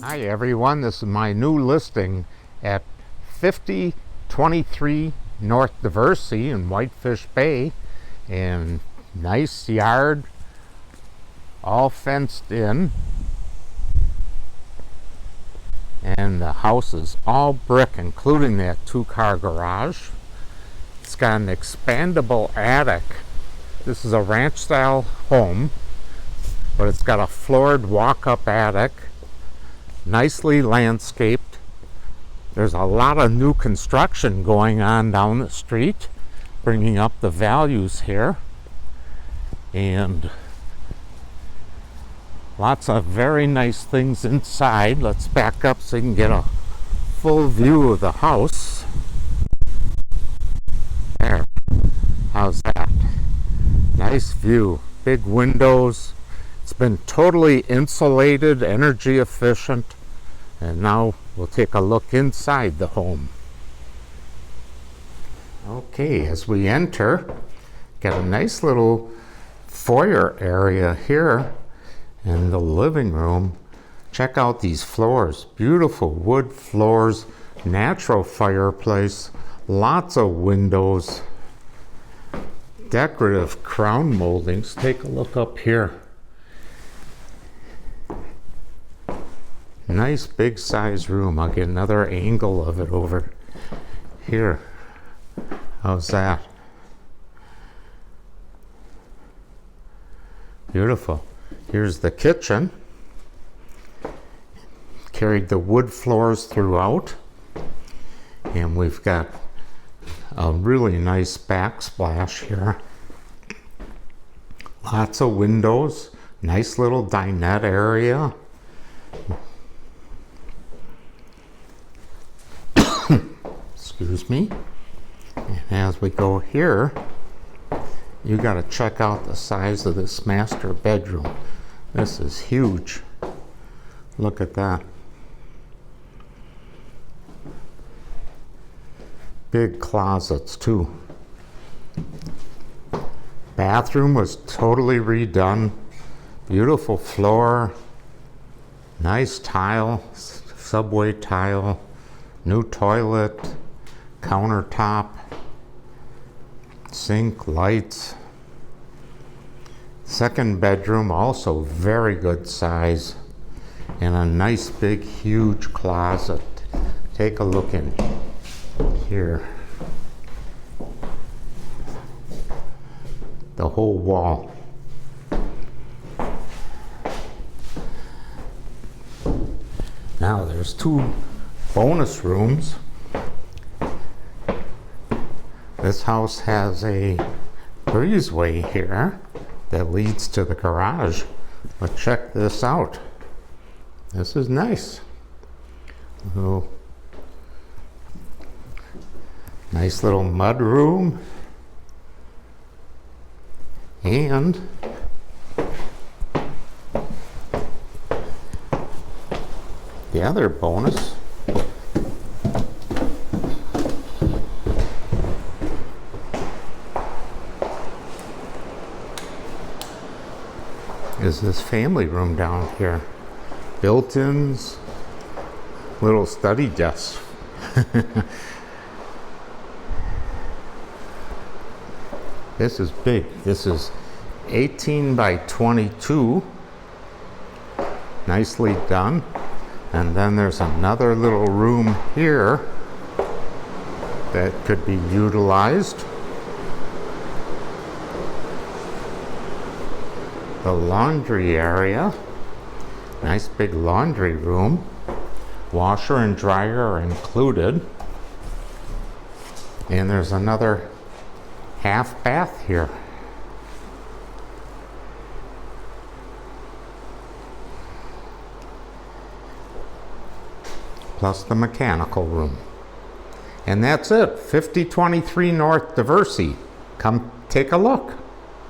Hi everyone, this is my new listing at 5023 North Diversey in Whitefish Bay, and nice yard, all fenced in, and the house is all brick including that 2-car garage. It's got an expandable attic. This is a ranch style home, but it's got a floored walk-up attic, nicely landscaped. There's a lot of new construction going on down the street, bringing up the values here, and lots of very nice things inside. Let's back up so you can get a full view of the house. There, how's that? Nice view, big windows. It's been totally insulated, energy efficient, and now we'll take a look inside the home. Okay, as we enter, got a nice little foyer area here in the living room. Check out these floors, beautiful wood floors, natural fireplace, lots of windows, decorative crown moldings. Take a look up here. Nice big size room. I'll get another angle of it over here. How's that? Beautiful. Here's the kitchen. Carried the wood floors throughout, and we've got a really nice backsplash here. Lots of windows, nice little dinette area. Excuse me. And as we go here, you got to check out the size of this master bedroom. This is huge. Look at that. Big closets too. Bathroom was totally redone. Beautiful floor. Nice tile, subway tile. New toilet, countertop, sink, lights. Second bedroom, also very good size, and a nice big huge closet. Take a look in here. The whole wall. Now there's 2 bonus rooms. This house has a breezeway here that leads to the garage. But check this out. This is nice. Nice little mud room. And the other bonus is this family room down here. Built-ins, little study desk. This is big. This is 18 by 22. Nicely done. And then there's another little room here that could be utilized. The laundry area. Nice big laundry room. Washer and dryer are included. And there's another half bath here. Plus the mechanical room. And that's it. 5023 North Diversey. Come take a look.